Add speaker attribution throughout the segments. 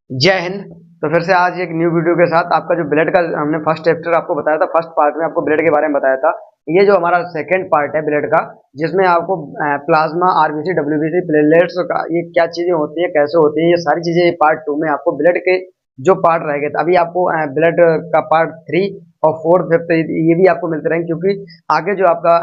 Speaker 1: जय हिंद। तो फिर से आज एक न्यू वीडियो के साथ आपका जो ब्लड का हमने फर्स्ट चैप्टर आपको बताया था, फर्स्ट पार्ट में आपको ब्लड के बारे में बताया था। ये जो हमारा सेकंड पार्ट है ब्लड का, जिसमें आपको प्लाज्मा, आरबीसी, डब्ल्यूबीसी, प्लेटलेट्स का ये क्या चीजें होती है, कैसे होती है, ये सारी चीजें पार्ट टू में आपको ब्लड के जो पार्ट रह गए थे, अभी आपको ब्लड का पार्ट थ्री और फोर्थ फिफ्थ ये भी आपको मिलते रहेंगे, क्योंकि आगे जो आपका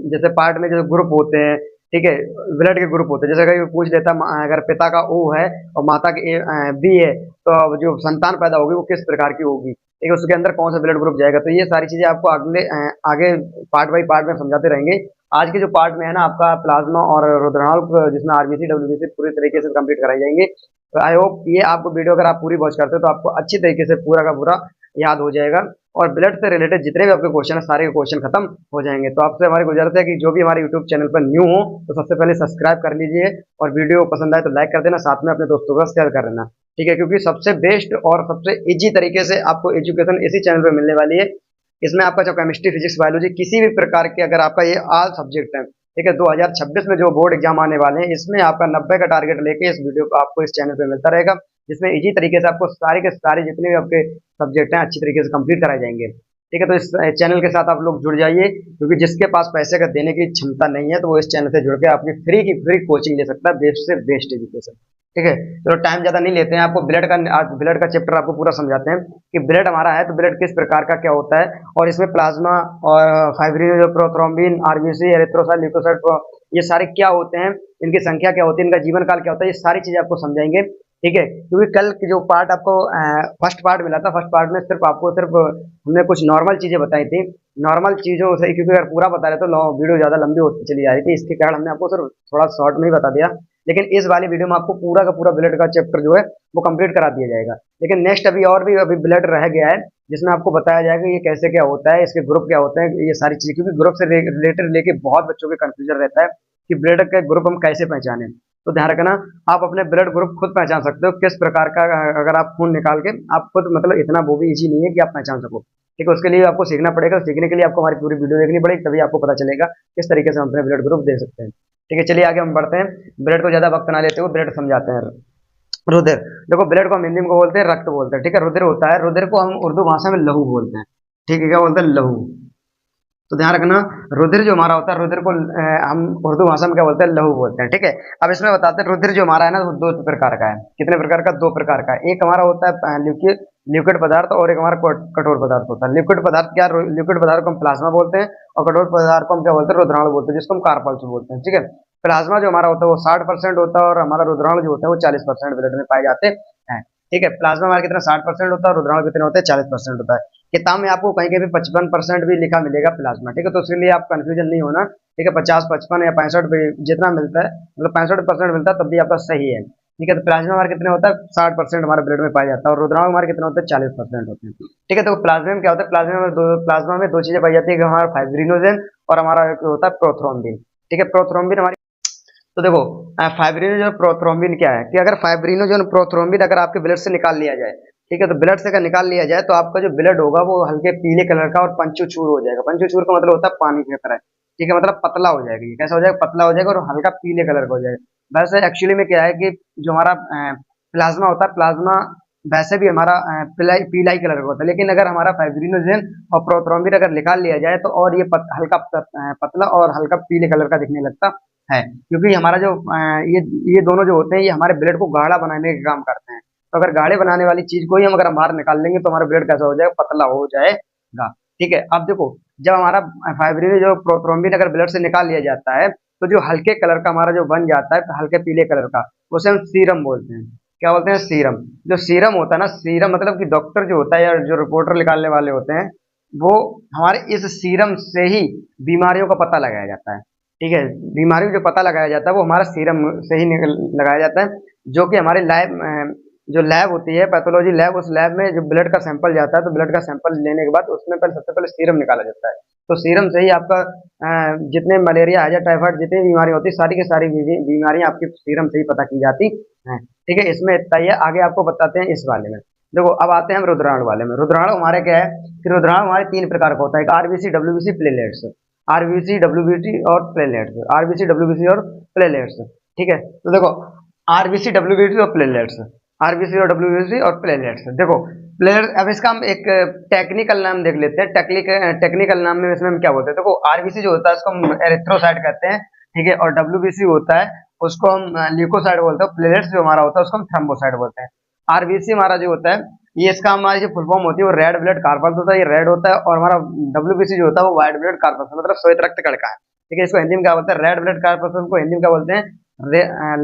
Speaker 1: जैसे पार्ट में जो ग्रुप होते हैं, ठीक है, ब्लड के ग्रुप होते हैं। जैसे कहीं पूछ लेता अगर पिता का ओ है और माता के बी है, तो अब जो संतान पैदा होगी वो किस प्रकार की होगी, ठीक है, उसके अंदर कौन सा ब्लड ग्रुप जाएगा। तो ये सारी चीजें आपको अगले आगे पार्ट बाई पार्ट में समझाते रहेंगे। आज के जो पार्ट में है ना आपका प्लाज्मा और रुद्राणु, जिसमें आरबीसी डब्ल्यूबीसी पूरी तरीके से कंप्लीट कराई जाएंगे। तो आई होप ये आपको वीडियो अगर आप पूरी वॉच करते हो तो आपको अच्छी तरीके से पूरा का पूरा याद हो जाएगा, और ब्लड से रिलेटेड जितने भी आपके क्वेश्चन है सारे क्वेश्चन खत्म हो जाएंगे। तो आपसे हमारी गुजारिश है कि जो भी हमारे यूट्यूब चैनल पर न्यू हो तो सबसे पहले सब्सक्राइब कर लीजिए, और वीडियो पसंद आए तो लाइक कर देना, साथ में अपने दोस्तों का शेयर कर देना, ठीक है, क्योंकि सबसे बेस्ट और सबसे इजी तरीके से आपको एजुकेशन इसी चैनल पर मिलने वाली है। इसमें आपका जो केमिस्ट्री, फिजिक्स, बायोलॉजी किसी भी प्रकार के अगर आपका ये ऑल सब्जेक्ट है, ठीक है, 2026 में जो बोर्ड एग्जाम आने वाले हैं इसमें आपका 90 का टारगेट लेके इस वीडियो को आपको इस चैनल पे मिलता रहेगा, जिसमें इजी तरीके से आपको सारे के सारे जितने भी आपके सब्जेक्ट हैं अच्छी तरीके से कंप्लीट कराए जाएंगे। ठीक है, तो इस चैनल के साथ आप लोग जुड़ जाइए, क्योंकि जिसके पास पैसे का देने की क्षमता नहीं है तो वो इस चैनल से जुड़ के अपनी फ्री की फ्री कोचिंग ले सकता है, बेस्ट से बेस्ट एजुकेशन। ठीक है, चलो टाइम ज्यादा नहीं लेते हैं, आपको ब्लड का आज ब्लड का चैप्टर आपको पूरा समझाते हैं कि ब्लड हमारा है तो ब्लड किस प्रकार का क्या होता है, और इसमें प्लाज्मा और फाइब्रिनो, प्रोथ्रोम्बिन, आरबीसी, एरिथ्रोसाइट, ल्यूकोसाइट, ये सारे क्या होते हैं, इनकी संख्या क्या होती है, इनका जीवन काल क्या होता है, ये सारी चीजें आपको समझाएंगे। ठीक है, क्योंकि कल की जो पार्ट आपको फर्स्ट पार्ट मिला था, फर्स्ट पार्ट में सिर्फ हमने कुछ नॉर्मल चीजें बताई थी, नॉर्मल चीजों से, क्योंकि अगर पूरा बता रहे तो वीडियो ज्यादा लंबी होती चली जा रही थी, इसके कारण हमने आपको सिर्फ थोड़ा शॉर्ट में ही बता दिया। लेकिन इस वाली वीडियो में आपको पूरा का पूरा ब्लड का चैप्टर जो है वो कंप्लीट करा दिया जाएगा। लेकिन नेक्स्ट अभी ब्लड रह गया है, जिसमें आपको बताया जाएगा ये कैसे क्या होता है, इसके ग्रुप क्या होते हैं, ये सारी चीजें, क्योंकि ग्रुप से रिलेटेड लेके बहुत बच्चों के कंफ्यूजन रहता है कि ब्लड के ग्रुप हम कैसे पहचाने। तो ध्यान रखना, आप अपने ब्लड ग्रुप खुद पहचान सकते हो किस प्रकार का, अगर आप खून निकाल के आप खुद, मतलब इतना वो भी इजी नहीं है कि आप पहचान सको। ठीक है, उसके लिए आपको सीखना पड़ेगा, सीखने के लिए आपको हमारी पूरी वीडियो देखनी पड़ेगी, तभी आपको पता चलेगा किस तरीके से हम अपने ब्लड ग्रुप दे सकते हैं। ठीक है, चलिए आगे हम बढ़ते हैं, ब्लड को ज्यादा वक्त ना लेते हुए ब्लड समझाते हैं। रुधिर, देखो ब्लड को हम हिंदी में को बोलते हैं रक्त बोलते हैं, ठीक है, रुधिर होता है, रुधिर को हम उर्दू भाषा में लहू बोलते हैं। ठीक है, क्या बोलते हैं, लहू। तो ध्यान रखना, रुधिर जो हमारा होता है, रुधिर को हम उर्दू भाषा में क्या बोलते हैं, लहू बोलते हैं। ठीक है, अब इसमें बताते हैं रुधिर जो हमारा है ना वो दो प्रकार का है। कितने प्रकार का, दो प्रकार का है। एक हमारा होता है लिक्विड लिक्विड पदार्थ, और एक हमारा कठोर पदार्थ होता है। लिक्विड पदार्थ क्या, लिक्विड पदार्थ को हम प्लाज्मा बोलते हैं, और कठोर पदार्थ को हम क्या बोलते हैं, रुद्राणु बोलते हैं, जिसको हम कार्पल्स बोलते हैं। ठीक है, प्लाज्मा जो हमारा होता है वो 60% होता है, और हमारा रुद्राणु जो होता है वो 40% ब्लड में पाए जाते हैं। ठीक है, प्लाज्मा हमारा कितना 60% होता है, और रुद्राणु कितने होते हैं, 40% होता है। किताब में आपको कहीं कहीं 55% भी लिखा मिलेगा प्लाज्मा। ठीक है, तो उसके लिए आप कंफ्यूजन नहीं होना। ठीक है, 50, 55 या 65 जितना मिलता है, मतलब 65% मिलता है तब भी आपका सही है। ठीक है, तो प्लाज्मा हमारा कितने होता है, 60% हमारे ब्लड में पाया जाता है, और रुद्राणु हमारे कितना होता है, 40% होते हैं। ठीक है, तो प्लाज्मा में क्या होता है, प्लाज्मा में दो चीजें पाई जाती है, हमारा फाइब्रिनोजन और हमारा एक होता है प्रोथ्रोम्बिन। ठीक है, प्रोथ्रोम्बिन हमारी, तो देखो फाइब्रिनोजन प्रोथ्रोम्बिन क्या है कि अगर फाइब्रिनोजन प्रोथ्रोम्बिन अगर आपके ब्लड से निकाल लिया जाए, ठीक है, तो ब्लड से अगर निकाल लिया जाए तो आपका जो ब्लड होगा वो हल्के पीले कलर का और पंचुचूर हो जाएगा। पंचुचूर का मतलब होता है पानी की तरह। ठीक है, मतलब पतला हो जाएगा, ये कैसा हो जाएगा, पतला हो जाएगा और हल्का पीले कलर का हो जाएगा। वैसे एक्चुअली में क्या है कि जो हमारा प्लाज्मा होता है, प्लाज्मा वैसे भी हमारा पीला ही कलर का होता है, लेकिन अगर हमारा फाइब्रिनोजन और प्रोथ्रोम्बिन अगर निकाल लिया जाए तो और ये हल्का पतला और हल्का पीले कलर का दिखने लगता है, क्योंकि हमारा जो ये दोनों जो होते हैं ये हमारे ब्लड को गाढ़ा बनाने का काम करते हैं। तो अगर गाढ़े बनाने वाली चीज को ही हम अगर हम बाहर निकाल लेंगे तो हमारा ब्लड कैसा हो जाएगा, पतला हो जाएगा। ठीक है, अब देखो जब हमारा फाइब्रिन जो प्रोथ्रोम्बिन अगर ब्लड से निकाल लिया जाता है तो जो हल्के कलर का हमारा जो बन जाता है, हल्के पीले कलर का, उसे हम सीरम बोलते हैं। क्या बोलते हैं, सीरम। जो सीरम होता है ना, सीरम मतलब कि डॉक्टर जो होता है या जो रिपोर्टर निकालने वाले होते हैं, वो हमारे इस सीरम से ही बीमारियों का पता लगाया जाता है। ठीक है, बीमारी जो पता लगाया जाता है वो हमारा सीरम से ही लगाया जाता है, जो कि हमारे लैब जो लैब होती है पैथोलॉजी लैब, उस लैब में जो ब्लड का सैंपल जाता है तो ब्लड का सैंपल लेने के बाद उसमें पहले सबसे पहले सीरम निकाला जाता है। तो सीरम से ही आपका जितने मलेरिया, हैजा, टाइफाइड, जितनी बीमारी होती है सारी की सारी बीमारियां आपकी सीरम से ही पता की जाती हैं। ठीक है, इसमें इतना ही है, आगे आपको बताते हैं इस वाले में। देखो अब आते हैं हम रुद्राणु वाले में। रुद्राणु हमारे क्या है कि रुद्राणु हमारे तीन प्रकार का होता है, एक RBC, WBC, platelets. RBC, WBC और प्लेटलेट्स, आरबीसी, डब्ल्यूबीसी और प्लेटलेट्स। ठीक है, तो देखो आरबीसी, डब्ल्यूबीसी और प्लेटलेट्स, आरबीसी और डब्ल्यूबीसी और प्लेटलेट्स। देखो प्लेयर, अब इसका हम एक टेक्निकल नाम देख लेते हैं। टेक्निकल नाम में इसमें हम क्या बोलते हैं, देखो आरबीसी जो होता है उसको हम एरिथ्रोसाइट कहते हैं, ठीक है, और डब्ल्यूबीसी होता है उसको हम ल्यूकोसाइट बोलते हैं। प्लेटलेट्स जो हमारा होता है उसको हम थ्रोम्बोसाइट बोलते हैं। आरबीसी हमारा जो होता है, ये इसका हमारी जो फुल फॉर्म होती है वो रेड ब्लड कार्पल्स होता है, ये रेड होता है, और हमारा डब्ल्यूबीसी जो होता है वो व्हाइट ब्लड कार्पल्स, मतलब श्वेत रक्त कणिका है, ठीक है। इसको हिंदी में क्या बोलते हैं, रेड ब्लड कार्पल्स को हिंदी में क्या बोलते हैं,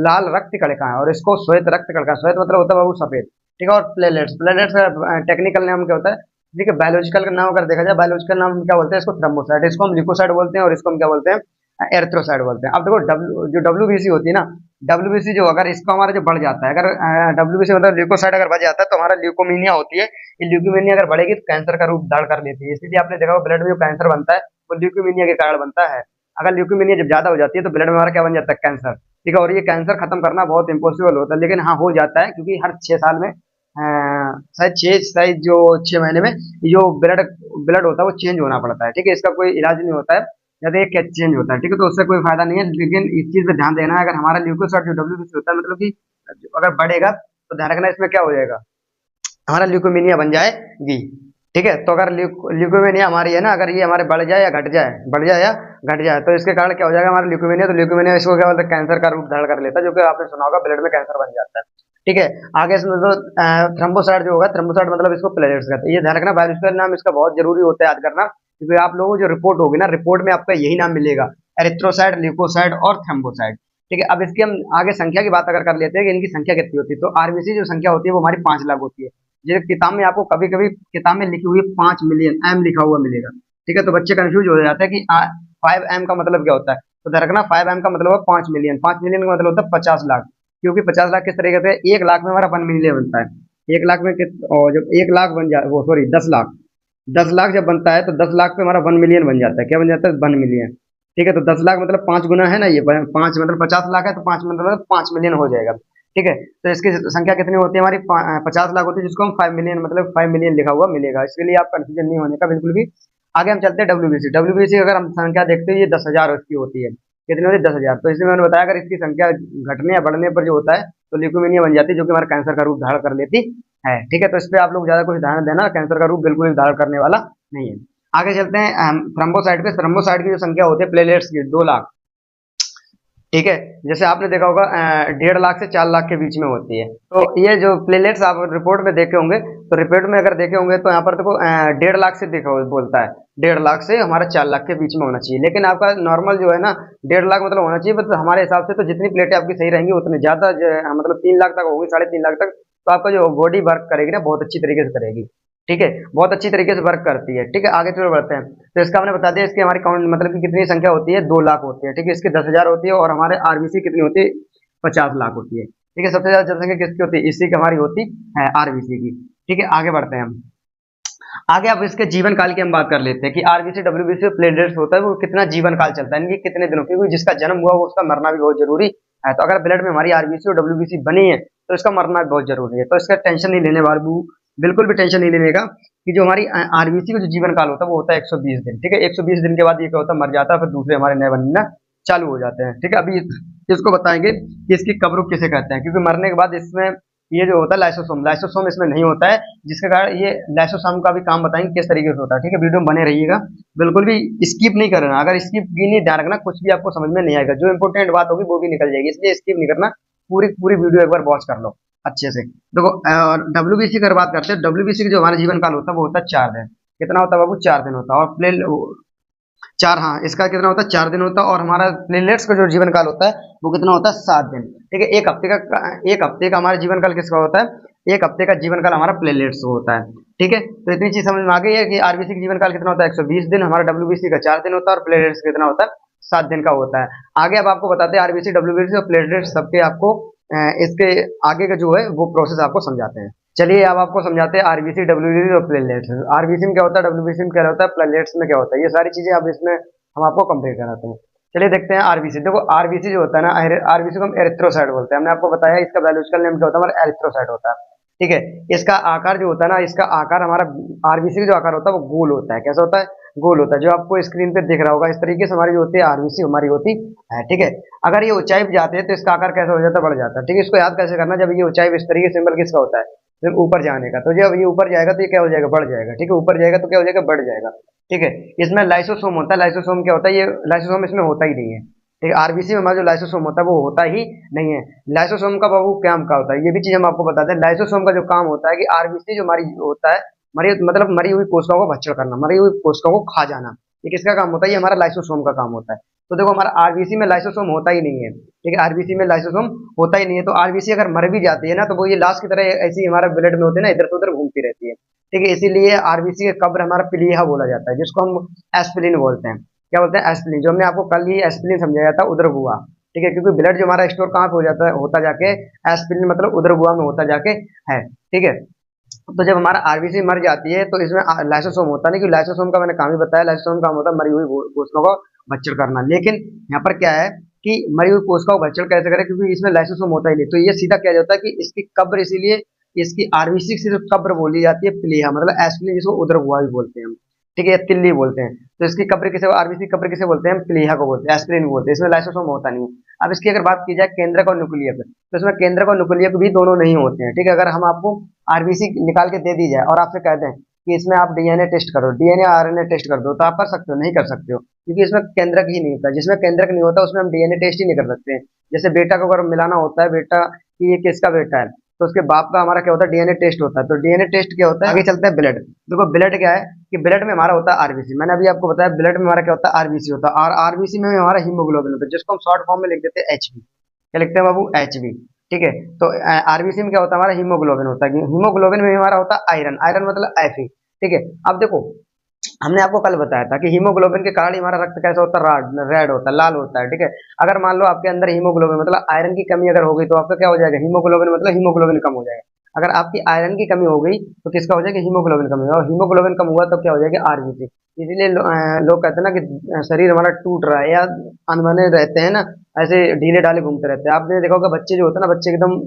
Speaker 1: लाल रक्त कणिका है, और इसको श्वेत रक्त कणिका, श्वेत मतलब होता है वो सफेद, ठीक है। और प्लेटलेट्स, प्लेटलेट्स का टेक्निकल नाम क्या होता है, ठीक है, बायोलॉजिकल का नाम अगर देखा जाए, बायोलॉजिकल नाम क्या बोलते हैं, इसको थ्रोम्बोसाइट, इसको हम ल्यूकोसाइट बोलते हैं, और इसको हम क्या बोलते हैं, एरिथ्रोसाइट बोलते हैं। अब देखो जो डब्ल्यूबीसी होती है ना, डब्ल्यूबीसी जो अगर इसको हमारा जो बढ़ जाता है, अगर डब्ल्यूबीसी मतलब ल्यूकोसाइट अगर बढ़ जाता है तो हमारा ल्यूकोमीनिया होती है। ये ल्यूकोमीनिया अगर बढ़ेगी तो कैंसर का रूप धारण कर लेती है, इसलिए आपने देखा होगा ब्लड में जो कैंसर बनता है वो ल्यूकोमीनिया के कारण बनता है। अगर ल्यूकोमीनिया जब ज्यादा हो जाती है तो ब्लड में हमारा क्या बन जाता है, कैंसर, ठीक है। और ये कैंसर खत्म करना बहुत इम्पॉसिबल होता है, लेकिन हाँ हो जाता है, क्योंकि हर 6 साल में शायद जो 6 महीने में जो ब्लड ब्लड होता है वो चेंज होना पड़ता है, ठीक है। इसका कोई इलाज नहीं होता है, या तो एक चेंज होता है, ठीक है, तो उससे कोई फायदा नहीं है। लेकिन इस चीज पे ध्यान देना है, अगर हमारा ल्यूकोसाइट जो डब्ल्यूबीसी होता है, मतलब कि अगर बढ़ेगा तो ध्यान रखना इसमें क्या हो जाएगा, हमारा ल्यूकोमीनिया बन जाएगी, ठीक है। तो अगर ल्यूकोमीनिया हमारी है ना, अगर ये हमारे बढ़ जाए या घट जाए, बढ़ जाए या घट जाए, तो इसके कारण क्या हो जाएगा हमारा ल्यूकोमीनिया, तो ल्यूकोमीनिया इसको क्या बोलते हैं, कैंसर का रूप धारण कर लेता है, जो कि आपने सुना होगा ब्लड में कैंसर बन जाता है, ठीक है। आगे इसमें तो थ्रोम्बोसाइट जो होगा, थ्रोम्बोसाइट मतलब इसको प्लेटलेट्स कहते हैं। ये ध्यान रखना, बायोलॉजिकल नाम इसका बहुत जरूरी होता है याद करना, क्योंकि आप लोगों को जो रिपोर्ट होगी ना, रिपोर्ट में आपका यही नाम मिलेगा, एरिथ्रोसाइट, ल्यूकोसाइट और थ्रोम्बोसाइट, ठीक है। अब इसकी हम आगे संख्या की बात अगर कर लेते हैं कि इनकी संख्या कितनी होती है, तो आरबीसी जो संख्या होती है वो हमारी 5 लाख होती है। ये किताब में आपको कभी कभी किताब में लिखी हुई 5 मिलियन एम लिखा हुआ मिलेगा, ठीक है, तो बच्चे कंफ्यूज हो जाते हैं कि 5 एम का मतलब क्या होता है। तो ध्यान रखना 5 एम का मतलब है 5 मिलियन, 5 मिलियन का मतलब होता है 50 लाख, क्योंकि 50 लाख किस तरीके से, 1 लाख में हमारा 1 मिलियन बनता है। 1 लाख में और जब 1 लाख बन जाए, वो सॉरी 10 लाख, 10 लाख जब बनता है तो 10 लाख पे हमारा 1 मिलियन बन जाता है, क्या बन जाता है, 1 मिलियन, ठीक है। तो 10 लाख मतलब 5 गुना है ना, ये 5 मतलब 50 लाख है, तो 5 मतलब 5 मिलियन हो जाएगा, ठीक है। तो इसकी संख्या कितनी होती है हमारी, 50 लाख होती है, जिसको हम 5 मिलियन मतलब 5 मिलियन लिखा हुआ मिलेगा, इसके लिए आप कंफ्यूजन नहीं होने का बिल्कुल भी। आगे हम चलते हैं डब्ल्यूबीसी। डब्ल्यूबीसी अगर हम संख्या देखते हैं, ये 10,000 उसकी होती है, कितनी होती है, 10,000। तो इसमें मैंने बताया अगर इसकी संख्या घटने या बढ़ने पर जो होता है तो ल्यूकोमीनिया बन जाती है, जो कि हमारा कैंसर का रूप धारण कर लेती है, ठीक है। तो इस पे आप लोग ज्यादा कुछ ध्यान देना, कैंसर का रूप बिल्कुल भी धारण करने वाला नहीं है। आगे चलते हैं थ्रोम्बोसाइट पे। थ्रोम्बोसाइट की जो संख्या होती है प्लेटलेट्स की, 2 लाख, ठीक है। जैसे आपने देखा होगा 1.5 लाख से 4 लाख के बीच में होती है। तो ये जो प्लेटलेट्स आप रिपोर्ट में देखे होंगे, तो रिपोर्ट में अगर देखे होंगे तो यहाँ पर देखो 1.5 लाख से देखा बोलता है, 1.5 लाख से हमारा 4 लाख के बीच में होना चाहिए। लेकिन आपका नॉर्मल जो है ना 1.5 लाख मतलब होना चाहिए, मतलब हमारे हिसाब से तो जितनी प्लेटें आपकी सही रहेंगी उतनी ज्यादा मतलब 3 लाख तक होगी, 3.5 लाख तक, तो आपका जो बॉडी वर्क करेगी ना बहुत अच्छी तरीके से करेगी, ठीक है, बहुत अच्छी तरीके से वर्क करती है, ठीक है। आगे चलो बढ़ते हैं। तो इसका हमने बता दिया, इसकी हमारी काउंट मतलब कि कितनी संख्या होती है, 2 लाख होती है, ठीक है। इसकी 10,000 होती है, और हमारे आरबीसी कितनी होती है, 50 लाख होती है, ठीक है। सबसे ज्यादा जनसंख्या किसकी होती है, इसी की हमारी होती है, आरबीसी की, ठीक है। आगे बढ़ते हैं हम। आगे अब इसके जीवन काल की हम बात कर लेते हैं कि आरबीसी डब्ल्यूबीसी प्लेटलेट्स होता है वो कितना जीवन काल चलता है, इनकी कितने दिनों, क्योंकि जिसका जन्म हुआ वो उसका मरना भी बहुत जरूरी है। तो अगर ब्लड में हमारी आरबीसी और डब्ल्यूबीसी बनी है तो इसका मरना भी बहुत जरूरी है। तो इसका टेंशन नहीं लेने वाले, बिल्कुल भी टेंशन नहीं लेने का, कि जो हमारी आरबीसी का जो जीवन काल होता है वो होता है 120 दिन, ठीक है। 120 दिन के बाद ये क्या होता है, मर जाता है, फिर दूसरे हमारे नए बनना चालू हो जाते हैं, ठीक है। अभी इसको बताएंगे कि इसकी कब्र किसे कहते हैं, क्योंकि मरने के बाद इसमें ये जो होता है लाइसोसोम, लाइसोसोम इसमें नहीं होता है, जिसके कारण ये लाइसोसोम का भी काम बताएंगे किस तरीके से होता है, ठीक है। वीडियो में बने रहिएगा, बिल्कुल भी स्किप नहीं करना, अगर स्किप की नहीं ध्यान रखना कुछ भी आपको समझ में नहीं आएगा, जो इंपॉर्टेंट बात होगी वो भी निकल जाएगी, इसलिए स्किप नहीं करना, पूरी पूरी वीडियो एक बार वॉच कर लो अच्छे से। देखो डब्ल्यूबीसी की अगर बात करते हैं, डब्ल्यूबीसी का जो हमारा जीवन काल होता है वो होता है 4 दिन, कितना होता है बाबू, 4 दिन होता है। और प्ले 4, हाँ, इसका कितना होता है, 4 दिन होता है। और हमारा प्लेटलेट्स का जो जीवन काल होता है वो कितना होता है, 7 दिन, ठीक है। एक हफ्ते का हमारा जीवन काल किसका होता है, एक हफ्ते का जीवन काल हमारा प्लेटलेट्स होता है, ठीक है। तो इतनी चीज समझ में आ गई है कि आरबीसी का जीवन काल कितना होता है, 120 दिन, हमारा डब्ल्यूबीसी का 4 दिन होता है, और प्लेटलेट्स कितना होता है, 7 दिन का होता है। आगे अब आपको बताते हैं आरबीसी डब्ल्यूबीसी और प्लेटलेट्स सबके आपको इसके आगे का जो है वो प्रोसेस आपको समझाते हैं। चलिए अब आपको समझाते हैं आरबीसी डब्ल्यूबीसी और प्लेटलेट्स। आरबीसी में क्या होता है, डब्ल्यूबीसी में क्या होता है, प्लेटलेट्स में क्या होता है, ये सारी चीजें अब इसमें हम आपको कंप्लीट कराते हैं। चलिए देखते हैं आरबीसी। देखो आरबीसी जो होता है ना, आरबीसी को हम एरिथ्रोसाइट बोलते हैं, हमने आपको बताया इसका बायोलॉजिकल नेम क्या होता है, हमारा एरिथ्रोसाइट होता है, ठीक है। इसका आकार जो होता है ना, इसका आकार हमारा आरबीसी का जो आकार होता है वो गोल होता है, कैसा होता है, गोल होता है, जो आपको स्क्रीन पे दिख रहा होगा। इस तरीके से हमारी जो होती है आरबीसी हमारी होती है, ठीक है। अगर ये ऊंचाई पे जाते हैं तो इसका आकार कैसा हो जाता है, बढ़ जाता है, ठीक है। इसको याद कैसे करना, जब ये ऊंचाई पे इस तरीके सिंबल किसका होता है, जब ऊपर जाने का, तो जब ये ऊपर जाएगा तो ये क्या हो जाएगा, बढ़ जाएगा, ठीक है। ऊपर जाएगा तो क्या हो जाएगा, बढ़ जाएगा, ठीक है। इसमें लाइसोसोम होता है, लाइसोसोम क्या होता है, ये लाइसोसोम इसमें होता ही नहीं है, ठीक है। आरबीसी में हमारा जो लाइसोसोम होता है वो होता ही नहीं है। लाइसोसोम का बाबू काम क्या होता है, ये भी चीज हम आपको बताते हैं। लाइसोसोम का जो काम होता है कि आरबीसी जो हमारी होता है, मरी मतलब मरी हुई कोशिकाओं को भक्षण करना, मरी हुई कोशिकाओं को खा जाना, ये किसका काम होता है, ये हमारा लाइसोसोम का काम होता है। तो देखो हमारा आरबीसी में लाइसोसोम होता ही नहीं है, ठीक है। आरबीसी में लाइसोसोम होता ही नहीं है, तो आरबीसी अगर मर भी जाती है ना, तो वो ये लाश की तरह ऐसी हमारा ब्लड में होते हैं ना, इधर से उधर घूमती रहती है, ठीक है। इसीलिए आरबीसी का कब्र हमारा प्लीहा बोला जाता है, जिसको हम एस्पिरिन बोलते हैं। क्या बोलते हैं, एस्पिरिन, जो हमने आपको कल ही एस्पिरिन समझाया था, उदर गुहा, ठीक है। क्योंकि ब्लड जो हमारा स्टोर कहाँ पे हो जाता है, होता जाके एस्पिरिन मतलब उदर गुहा में होता जाके है, ठीक है। तो जब हमारा आरबीसी मर जाती है तो इसमें लाइसोसोम होता नहीं, क्योंकि लाइसोसोम का मैंने काम ही बताया, लाइसोसोम का काम होता है मरी हुई कोशिकाओं को भक्षण करना। लेकिन यहाँ पर क्या है कि मरी हुई कोशिकाओं को भक्षण कैसे करें, क्योंकि इसमें लाइसोसोम होता ही नहीं, तो ये सीधा क्या जाता है कि इसकी कब्र, इसीलिए इसकी आरबीसी की सिर्फ कब्र बोली जाती है प्लीहा, मतलब एस्प्लीन, जिसको उदर गुहा भी बोलते हैं हम, ठीक है, या तिल्ली बोलते हैं। तो इसकी कब्र किसे, आरबीसी कब्र किसे बोलते हैं, हम प्लीहा को बोलते हैं, एस्प्लीन बोलते हैं। इसमें लाइसोसोम होता नहीं है। अब इसकी अगर बात की जाए केंद्रक और न्यूक्लियक, तो इसमें केंद्रक और न्यूक्लियक भी दोनों नहीं होते हैं, ठीक है। अगर हम आपको आरबीसी निकाल के दे दी जाए और आपसे कहते हैं कि इसमें आप डीएनए टेस्ट करो, डीएनए आरएनए टेस्ट कर दो, तो आप कर सकते हो, नहीं कर सकते हो, क्योंकि इसमें केंद्रक ही नहीं होता। जिसमें केंद्रक नहीं होता उसमें हम डीएनए टेस्ट ही नहीं कर सकते हैं। जैसे बेटा को अगर मिलाना होता है, बेटा कि ये किसका बेटा है, तो उसके बाप का हमारा क्या होता है, डीएनए टेस्ट होता है। तो डीएनए टेस्ट क्या होता है, आगे चलता है ब्लड। देखो ब्लड क्या है कि ब्लड में हमारा होता है आरबीसी, मैंने अभी आपको बताया ब्लड में हमारा क्या होता है, आरबीसी होता है, और आरबीसी में हमारा हीमोग्लोबिन होता है, जिसको हम शॉर्ट फॉर्म में लिख देते हैं एचबी। क्या लिखते हैं बाबू, एचबी, ठीक है। तो आरबीसी में क्या होता है, हमारा हीमोग्लोबिन होता है, हीमोग्लोबिन में हमारा होता है आयरन, आयरन मतलब एफी, ठीक है। अब देखो हमने आपको कल बताया था कि हीमोग्लोबिन के कारण ही हमारा रक्त कैसा होता है, रेड होता है, लाल होता है, ठीक है। अगर मान लो आपके अंदर हीमोग्लोबिन मतलब आयरन की कमी अगर हो गई, तो आपका क्या हो जाएगा, हीमोग्लोबिन मतलब हीमोग्लोबिन कम हो जाएगा। अगर आपकी आयरन की कमी हो गई तो किसका हो जाएगा, हीमोग्लोबिन कम होगा, और हीमोग्लोबिन कम हुआ तो क्या हो जाएगा, आरबीसी। इसीलिए लोग कहते हैं ना कि शरीर हमारा टूट रहा है, या अनबने रहते हैं ना, ऐसे ढीले ढाले घूमते रहते हैं। आपने देखा होगा बच्चे जो होते हैं ना, बच्चे एकदम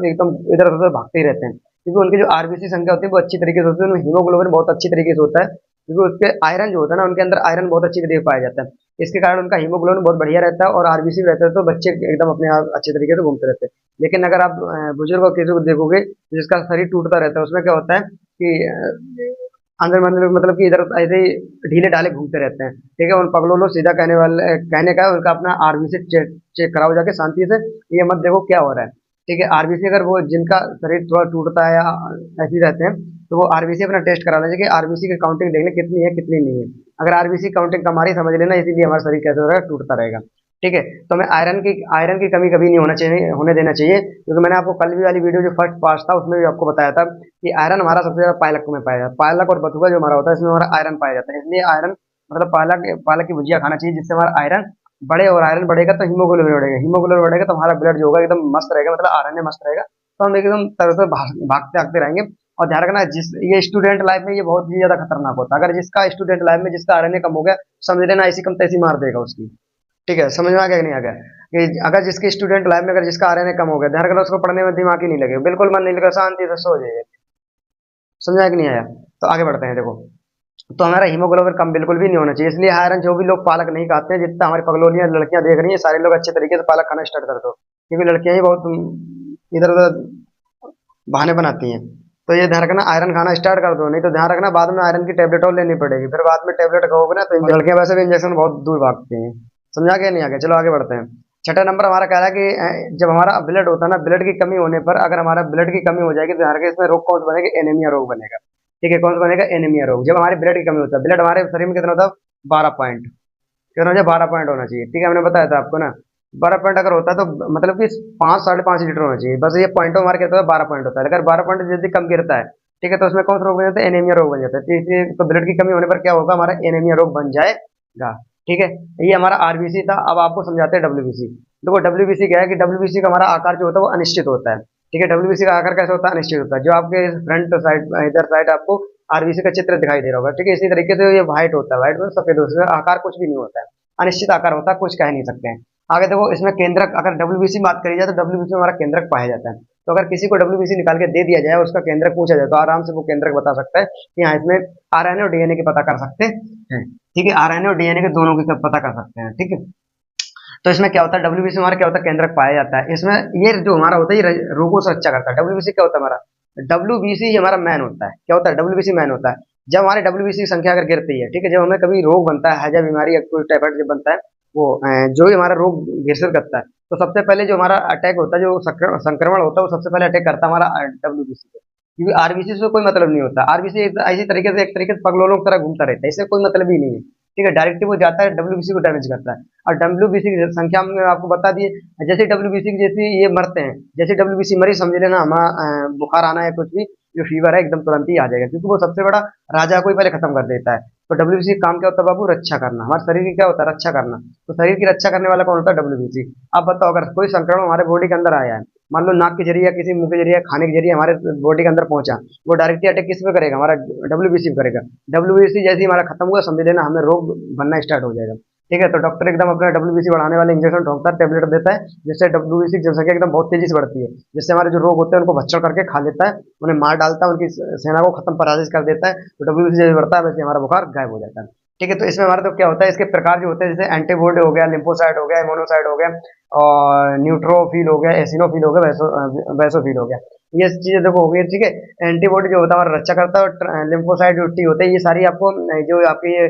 Speaker 1: एकदम इधर उधर भागते ही रहते हैं, क्योंकि उनकी जो आरबीसी संख्या होती है वो अच्छी तरीके से होती है, उनमें हीमोग्लोबिन बहुत अच्छी तरीके से होता है, क्योंकि उसके आयरन जो होता है ना, उनके अंदर आयरन बहुत अच्छी तरीके से पाया जाता है। इसके कारण उनका हीमोग्लोबिन बहुत बढ़िया रहता है और आरबीसी भी रहता है, तो बच्चे एकदम अपने आप अच्छे तरीके से घूमते रहते हैं। लेकिन अगर आप बुजुर्ग किसी को देखोगे जिसका शरीर टूटता रहता है, उसमें क्या होता है कि अंदर मतलब कि इधर ऐसे ही ढीले ढाले घूमते रहते हैं, ठीक है। उन पगलों लो सीधा कहने वाले कहने का है, उनका अपना आरबीसी चेक कराओ जाके शांति से, ये मत देखो क्या हो रहा है, ठीक है। आरबीसी अगर वो जिनका शरीर थोड़ा टूटता है या ऐसे ही रहते हैं, तो वो आरबीसी अपना टेस्ट करा लीजिए कि आरबीसी की काउंटिंग देख लें कितनी है कितनी नहीं है। अगर आरबीसी काउंटिंग कम आ रही समझ लेना, इसीलिए हमारा शरीर कैसे रहेगा, टूटता रहेगा, ठीक है। तो हमें आयरन की कमी कभी नहीं होने देना चाहिए, क्योंकि मैंने आपको कल भी वाली वीडियो जो फर्स्ट पार्ट था उसमें भी आपको बताया था कि आयरन हमारा सबसे ज्यादा पालक में पाया जाता है। पालक और बथुआ जो हमारा होता है इसमें हमारा आयरन पाया जाता है, इसलिए आयरन मतलब पालक पालक की भुजिया खाना चाहिए, जिससे हमारा आयरन बढ़े, और आयरन बढ़ेगा तो हीमोग्लोबिन बढ़ेगा, हीमोग्लोबिन बढ़ेगा तो हमारा ब्लड जो होगा एकदम मस्त रहेगा, मतलब आरएनए मस्त रहेगा, तो हम एकदम तरह से भागते भागते रहेंगे। और ध्यान रखना, जिस ये स्टूडेंट लाइफ में ये बहुत ही ज्यादा खतरनाक होता है। अगर जिसका स्टूडेंट लाइफ में जिसका आरएनए कम हो गया, समझ लेना ऐसी कम तैसी मार देगा उसकी, ठीक है। समझ में आ गया कि नहीं आ गया, कि अगर जिसके स्टूडेंट लाइफ में अगर जिसका आरएनए कम हो गया, ध्यान रखना उसको पढ़ने में दिमाग ही नहीं लगेगा, बिल्कुल मन नहीं लगेगा, शांति से सो जाएगा। समझा कि नहीं आया, तो आगे बढ़ते हैं। देखो तो हमारा हीमोग्लोबिन कम बिल्कुल भी नहीं होना चाहिए, इसलिए आयरन जो भी लोग पालक नहीं खाते हैं, जितना हमारी पगलोनियां लड़कियां देख रही हैं, सारे लोग अच्छे तरीके से पालक खाना स्टार्ट कर दो, क्योंकि लड़कियां ही बहुत इधर उधर बहाने बनाती हैं। तो ये ध्यान रखना, आयरन खाना स्टार्ट कर दो, नहीं तो ध्यान रखना बाद में आयरन की टेबलेट और लेनी पड़ेगी, फिर बाद में टेबलेट खाओगे ना तो लड़कियां वैसे भी इंजेक्शन बहुत दूर भागती हैं। समझा के नहीं आ गया, चलो आगे बढ़ते हैं। छठा नंबर हमारा कह रहा है कि जब हमारा ब्लड होता है ना, ब्लड की कमी होने पर, अगर हमारा ब्लड की कमी हो जाएगी तो ध्यान रखें इसमें रोग कौन सा बनेगा, एनीमिया रोग बनेगा, ठीक है। कौन सा बनेगा, एनीमिया रोग। जब हमारे ब्लड की कमी होता है, ब्लड हमारे शरीर में कितना होता है, 12 पॉइंट, कितना हो जाए, 12 पॉइंट होना चाहिए, ठीक है। हमने बताया था आपको ना, 12 पॉइंट अगर होता है तो मतलब कि 5 साढ़े 5 लीटर होना चाहिए, बस ये पॉइंट हमारे कहता है 12 पॉइंट होता है। अगर 12 पॉइंट जल्दी कम गिरता है, ठीक है, तो उसमें कौन सा रोग बन जाता है, एनीमिया रोग बन जाता है। तो इसलिए तो ब्लड की कमी होने पर क्या होगा, हमारा एनीमिया रोग बन जाएगा, ठीक है। ये हमारा आरबीसी था। अब आपको समझाते हैं डब्ल्यूबीसी। देखो डब्ल्यूबीसी क्या है कि डब्ल्यूबीसी का हमारा आकार जो होता है वो अनिश्चित होता है, ठीक है। डब्ल्यूबीसी का आकार कैसा होता है, अनिश्चित होता है। जो आपके फ्रंट साइड इधर साइड आपको आरबीसी का चित्र दिखाई दे रहा होगा, ठीक है। इसी तरीके से ये व्हाइट होता है, व्हाइट में सफेद होता है, आकार कुछ भी नहीं होता है, अनिश्चित आकार होता है, कुछ कह नहीं सकते हैं। आगे देखो इसमें केंद्रक, अगर डब्ल्यूबीसी बात करी जाए तो डब्ल्यूबीसी में हमारा केंद्रक पाया जाता है। तो अगर किसी को डब्ल्यूबीसी निकाल के दे दिया जाए, उसका केंद्रक पूछा जाए, तो आराम से वो केंद्रक बता सकता है कि हाँ इसमें आरएनए और डीएनए की पता कर सकते हैं। ठीक है, आरएनए और डीएनए के दोनों की पता कर सकते हैं। ठीक है, तो इसमें क्या होता है, डब्ल्यूबीसी हमारा क्या होता है, केंद्रक पाया जाता है। इसमें ये जो हमारा होता है ये रोगों से रक्षा करता है। डब्ल्यूबीसी क्या होता है हमारा, डब्ल्यूबीसी हमारा मैन होता है। क्या होता है, डब्ल्यूबीसी मैन होता है। जब हमारे डब्ल्यूबीसी की संख्या अगर गिरती है, ठीक है, जब हमें कभी रोग बनता है, हैजा बीमारी या कोई टाइफाइड जब बनता है, वो जो भी हमारा रोग ग्रसित करता है, तो सबसे पहले जो हमारा अटैक होता है, जो संक्रमण होता है, वो सबसे पहले अटैक करता है हमारा डब्ल्यूबीसी को। क्योंकि आरबीसी से कोई मतलब नहीं होता। आरबीसी ऐसी तरीके से, एक तरीके से पगलों की तरह घूमता रहता है, इससे कोई मतलब ही नहीं है। ठीक है, डायरेक्टली वो जाता है डब्ल्यूबीसी को डैमेज करता है। और डब्ल्यूबीसी की संख्या में आपको बता दिए, जैसे डब्ल्यूबीसी की जैसे ये मरते हैं, जैसे डब्ल्यूबीसी मरी, समझ लेना हमारा बुखार आना है, कुछ भी जो फीवर है एकदम तुरंत ही आ जाएगा, क्योंकि वो सबसे बड़ा राजा को ही पहले खत्म कर देता है। तो डब्ल्यूबीसी का काम क्या होता है बाबू, रक्षा करना। हमारे शरीर की क्या होता है, रक्षा करना। तो शरीर की रक्षा करने वाला कौन होता है, डब्ल्यूबीसी। अब बताओ, अगर कोई संक्रमण हमारे बॉडी के अंदर आया है, मान लो नाक के जरिए, किसी मुंह के जरिए, खाने के जरिए हमारे बॉडी के अंदर पहुंचा, वो डायरेक्टली अटैक किस पे करेगा, हमारा डब्ल्यूबीसी पे करेगा। डब्ल्यूबीसी जैसे ही हमारा खत्म हुआ, समझ लेना हमें रोग बनना स्टार्ट हो जाएगा। ठीक है, तो डॉक्टर एकदम अपना डब्ल्यूबीसी बढ़ाने वाले इंजेक्शन ठोकता है, टेबलेट देता है, जिससे डब्ल्यूबीसी की जनसंख्या एकदम बहुत तेजी से बढ़ती है, जिससे हमारे जो रोग होते हैं उनको भक्षण करके खा लेता है, उन्हें मार डालता है, उनकी सेना को खत्म पराजित कर देता है। तो डब्ल्यूबीसी जैसे बढ़ता है, वैसे हमारा बुखार गायब हो जाता है। ठीक है, तो इसमें हमारा तो क्या होता है, इसके प्रकार जो होते हैं, जैसे एंटीबॉडी हो गया, लिम्फोसाइट हो गया, मोनोसाइट हो गया, और न्यूट्रोफिल हो गया, एसिनोफिल हो गया, वैसोफिल हो गया। ये चीजें देखो हो गई। ठीक है, एंटीबॉडी जो होता है हमारा रक्षा करता है, और लिम्फोसाइट जो टी होते हैं, ये सारी आपको जो आपकी ये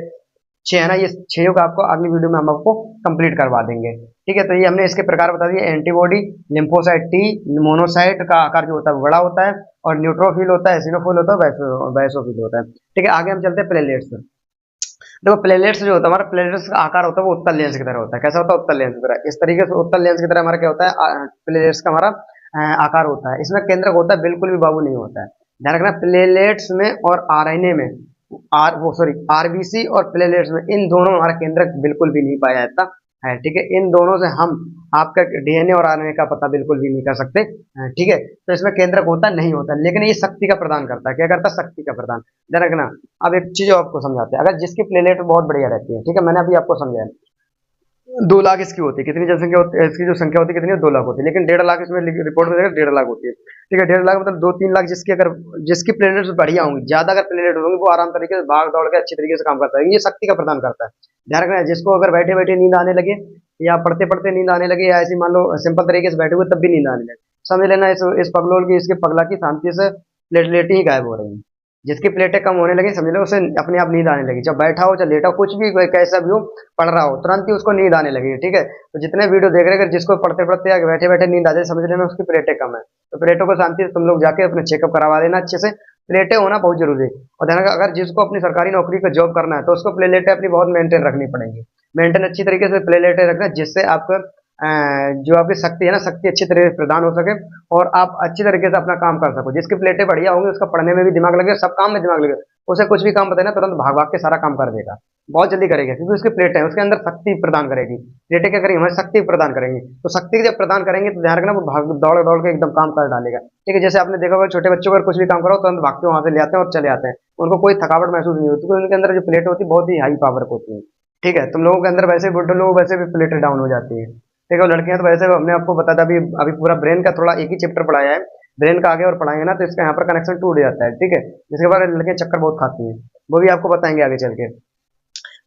Speaker 1: छह है ना, ये छह का आपको अगली वीडियो में हम आपको कंप्लीट करवा देंगे। ठीक है, तो ये हमने इसके प्रकार बता दिए, एंटीबॉडी, लिम्फोसाइट टी, मोनोसाइट का आकार जो होता है वो बड़ा होता है, और न्यूट्रोफिल होता है, एसिनोफिल होता है, वैसोफिल होता है। ठीक है, आगे हम चलते हैं प्लेटलेट्स। देखो प्लेटलेट्स जो होता है हमारा, प्लेटलेट्स का आकार होता है वो उत्तल लेंस की तरह होता है। कैसा होता है, उत्तल लेंस की तरह। इस तरीके से उत्तल लेंस की तरह हमारा क्या होता है, प्लेटलेट्स का हमारा आकार होता है। इसमें केंद्रक होता है, बिल्कुल भी बाबू नहीं होता है। ध्यान रखना, प्लेटलेट्स में और आरएनए में, आरबीसी और प्लेटलेट्स में, इन दोनों में हमारा केंद्रक बिल्कुल भी नहीं पाया जाता है। ठीक है, इन दोनों से हम आपका डीएनए और आरएनए का पता बिल्कुल भी नहीं कर सकते। ठीक है, तो इसमें केंद्रक होता नहीं होता, लेकिन ये शक्ति का प्रदान करता है। क्या करता है, शक्ति का प्रदान। ध्यान रखना, अब एक चीज आपको समझाते हैं। अगर जिसकी प्लेटलेट बहुत बढ़िया रहती है, ठीक है, मैंने अभी आपको समझाया, 2 लाख इसकी होती है। कितनी जनसंख्या होती है, इसकी जो संख्या होती है कितनी है, 2 लाख होती है, लेकिन 1.5 लाख इसमें रिपोर्ट में देखा 1.5 लाख होती है। ठीक है, 1.5 लाख मतलब 2-3 लाख जिसकी, अगर जिसकी प्लेटलेट्स बढ़िया होंगी, ज्यादा अगर प्लेटलेट होंगी, वो आराम तरीके से भाग दौड़ के अच्छी तरीके से काम करता है। ये शक्ति का प्रदान करता है। ध्यान रखना, जिसको अगर बैठे बैठे नींद आने लगे, या पढ़ते पढ़ते नींद आने लगे, या ऐसी मान लो सिंपल तरीके से बैठे हुए तब भी नींद आने लगे, समझ लेना इस पगलोल की, इसके पगला की शांति से प्लेटलेट ही गायब हो रही है। जिसकी प्लेटें कम होने लगी, समझ लो उसे अपने आप नींद आने लगी। जब बैठा हो चाहे लेटा हो, कुछ भी कैसा भी हो, पढ़ रहा हो, तुरंत ही उसको नींद आने लगी। ठीक है, तो जितने वीडियो देख रहे हैं, अगर जिसको पढ़ते पढ़ते या बैठे बैठे नींद आ जाए, समझ लेना उसकी प्लेटें कम है। तो प्लेटों को शांति से तुम लोग जाके अपने चेकअप करवा लेना अच्छे से। प्लेटें होना बहुत जरूरी है। और ध्यान रखना, अगर जिसको अपनी सरकारी नौकरी का जॉब करना है, तो उसको प्लेटें अपनी बहुत मेंटेन रखनी पड़ेगी। मेंटेन अच्छी तरीके से प्लेटें रखना, जिससे आपका जो आपकी शक्ति है ना, शक्ति अच्छी तरीके से प्रदान हो सके, और आप अच्छी तरीके से अपना काम कर सको। जिसकी प्लेटें बढ़िया होंगी, उसका पढ़ने में भी दिमाग लगेगा, सब काम में दिमाग लगेगा, उसे कुछ भी काम बताए ना, तुरंत भाग भाग के सारा काम कर देगा, बहुत जल्दी करेगा, क्योंकि उसकी प्लेटें हैं, उसके अंदर शक्ति प्रदान करेगी। प्लेटें क्या करेंगी, हमें शक्ति प्रदान करेंगी। तो शक्ति जब प्रदान करेंगे, तो ध्यान रखना, वो भाग दौड़ दौड़ के एकदम काम कर डालेगा। ठीक है, जैसे आपने देखा होगा, छोटे बच्चों को कुछ भी काम करो, तुरंत भागते वहां से ले आते हैं और चले आते हैं, उनको कोई थकावट महसूस नहीं होती, क्योंकि उनके अंदर जो प्लेट होती है बहुत ही हाई पावर होती है। ठीक है, तुम लोगों के अंदर वैसे बुढ़े लोग वैसे भी प्लेटें डाउन हो जाती है। ठीक है, लड़कियां तो वैसे हमने आपको बता था, अभी अभी पूरा ब्रेन का थोड़ा एक ही चैप्टर पढ़ाया है, ब्रेन का आगे और पढ़ाएंगे ना, तो इसका यहाँ पर कनेक्शन टूट जाता है। ठीक है, जिसके बाद लड़कियां चक्कर बहुत खाती हैं, वो भी आपको बताएंगे आगे चल के।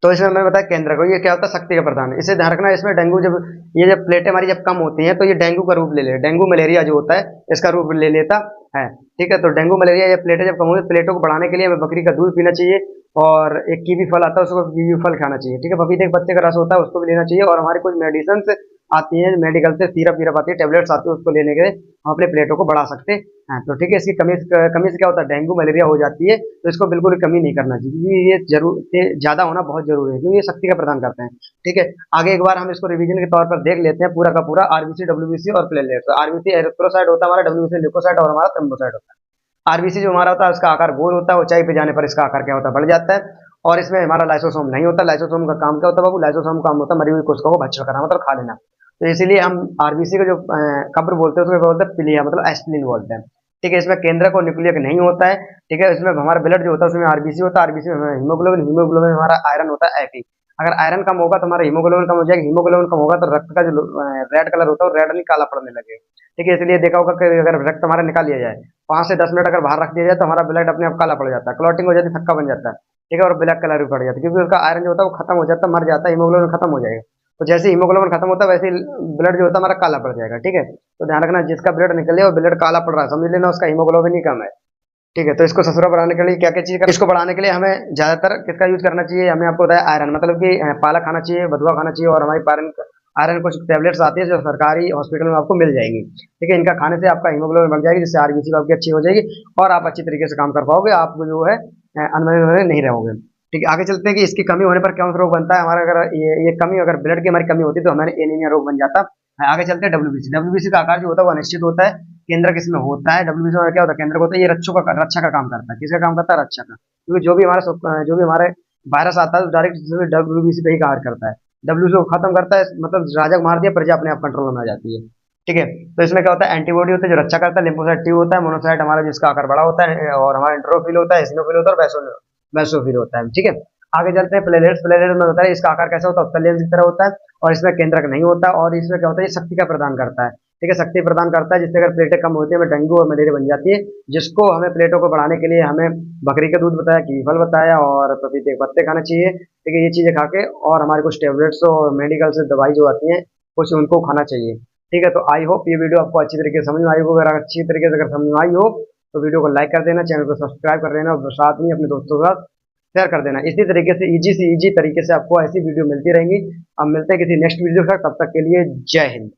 Speaker 1: तो इसमें मैंने बताया केंद्र को, ये क्या होता है, शक्ति का प्रदान। इसे ध्यान रखना, इसमें डेंगू जब ये जब प्लेटें हमारी जब कम होती हैं, तो ये डेंगू का रूप ले ले, डेंगू मलेरिया जो होता है इसका रूप ले लेता है। ठीक है, तो डेंगू मलेरिया या प्लेटें जब कम होगी, प्लेटों को बढ़ाने के लिए हमें बकरी का दूध पीना चाहिए, और एक कीवी फल आता है, उसको कीवी फल खाना चाहिए। ठीक है, पपीते के पत्ते का रस होता है, उसको भी लेना चाहिए, और हमारी कुछ मेडिसिन आती हैं मेडिकल से, सीरप वीरप आती है, टेबलेट्स आती है, उसको लेने के लिए हम अपने प्लेटों को बढ़ा सकते हैं। तो ठीक है, इसकी कमी से क्या होता है, डेंगू मलेरिया हो जाती है, तो इसको बिल्कुल कमी नहीं करना चाहिए, क्योंकि ये जरूर ज्यादा होना बहुत जरूरी है, क्योंकि ये शक्ति का प्रदान करते हैं। ठीक है, आगे एक बार हम इसको रिवीजन के तौर पर देख लेते हैं पूरा का पूरा, आरबीसी, डब्ल्यूबीसी और प्लेटलेट्स। आरबीसी एरिथ्रोसाइट होता है हमारा, डब्ल्यूबीसी ल्यूकोसाइट, और हमारा थ्रोम्बोसाइट होता है। आरबीसी जो हमारा होता है, उसका आकार गोल होता है, ऊंचाई पे जाने पर इसका आकार क्या होता है, बढ़ जाता है, और इसमें हमारा लाइसोसोम नहीं होता। लाइसोसोम का काम क्या होता है बाबू, लाइसोसोम का काम होता है मरी हुई कोशिका को भक्षण करना, मतलब खा लेना। तो इसीलिए हम आरबीसी को जो कब्र बोलते हैं, उसको बोलते हैं पिलिया, मतलब एस्प्लिन बोलते हैं। ठीक है, इसमें केंद्रक और न्यूक्लियक नहीं होता है। ठीक है, इसमें हमारा ब्लड जो होता है उसमें आरबीसी होता है, आरबीसी में हीमोग्लोबिन, हीमोग्लोबिन हमारा आयरन होता है Fe। अगर आयरन कम होगा तो हमारा हीमोग्लोबिन कम हो जाएगा, हीमोग्लोबिन कम होगा तो रक्त का जो रेड कलर होता है वो रेड नहीं काला पड़ने लगेगा। ठीक है, इसलिए देखा होगा कि अगर रक्त हमारा निकाल लिया जाए 5 से 10 मिनट अगर बाहर रख दिया जाए तो हमारा ब्लड अपने आप काला पड़ जाता है, क्लॉटिंग हो जाती है, थक्का बन जाता है। ठीक है, और ब्लैक कलर भी पड़ जाता है क्योंकि उसका आयरन जो होता है वो खत्म हो जाता है, मर जाता है, हीमोग्लोबिन खत्म हो जाएगा। तो जैसे हीमोग्लोबिन खत्म होता है वैसे ब्लड जो होता है हमारा काला पड़ जाएगा। ठीक है, तो ध्यान रखना जिसका ब्लड निकले और ब्लड काला पड़ रहा है समझ लेना उसका हीमोग्लोबिन ही कम है। ठीक है, तो इसको ससुरा बढ़ाने के लिए क्या क्या चीज कर, इसको बढ़ाने के लिए हमें ज्यादातर किसका यूज करना चाहिए, हमें आपको बताया आयरन, मतलब कि पालक खाना चाहिए, बथुआ खाना चाहिए, और हमारी आयरन आयरन कुछ टैबलेट्स आती है जो सरकारी हॉस्पिटल में आपको मिल जाएगी। ठीक है, इनका खाने से आपका हीमोग्लोबिन बढ़ जाएगी, जिससे आरबीसी आपकी अच्छी हो जाएगी और आप अच्छी तरीके से काम कर पाओगे, आप जो है अनमने नहीं रहोगे। ठीक है, आगे चलते हैं कि इसकी कमी होने पर कौन सा रोग बनता है हमारा। अगर ये कमी, अगर ब्लड की हमारी कमी होती तो हमारे एनीमिया रोग बन जाता है। आगे चलते हैं डब्ल्यूबीसी। डब्ल्यूबीसी का आकार जो होता है वो अनिश्चित होता है, केंद्र किसमें होता है, डब्ल्यूबीसी में क्या होता है, केंद्र होता है, ये रक्षा का काम करता है। किसका काम करता है, रक्षा का, क्योंकि जो भी हमारे वायरस आता है डायरेक्ट डब्ल्यूबीसी पे ही कार्य करता है। डब्ल्यूबीसी को खत्म करता है, मतलब राजा को मार दिया, प्रजा अपने आप कंट्रोल में आ जाती है। ठीक है, तो इसमें क्या होता है, एंटीबॉडी होता है जो रक्षा करता है, लिम्फोसाइट टी होता है, मोनोसाइट हमारा जिसका आकार बड़ा होता है, और हमारा इंट्रोफिल होता है, एसिनोफिल होता है, और बैसोफिल होता है। ठीक है, आगे चलते हैं प्लेलेट्स। प्लेलेट्स में होता है इसका आकार कैसा होता है, उत्तल लेंस की तरह होता है, और इसमें केंद्रक नहीं होता, और इसमें क्या होता है, ये शक्ति का प्रदान करता है। ठीक है, शक्ति प्रदान करता है, जिससे अगर प्लेटें कम होती है हमें डेंगू और मलेरिया बन जाती है, जिसको हमें प्लेटों को बढ़ाने के लिए हमें बकरी का दूध बताया, कीवी फल बताया, और पपीते के पत्ते खाना चाहिए। ठीक है, ये चीजें खा के, और हमारे कुछ टेबलेट्स और मेडिकल से दवाई जो आती है कुछ उनको खाना चाहिए। ठीक है, तो आई होप ये वीडियो आपको अच्छी तरीके से समझ में आई होगी। अगर अच्छी तरीके से अगर समझ में आई हो तो वीडियो को लाइक कर देना, चैनल को सब्सक्राइब कर देना, और साथ में अपने दोस्तों के साथ शेयर कर देना। इसी तरीके से इजी तरीके से आपको ऐसी वीडियो मिलती रहेंगी। अब मिलते हैं किसी नेक्स्ट वीडियो के साथ, तब तक के लिए जय हिंद।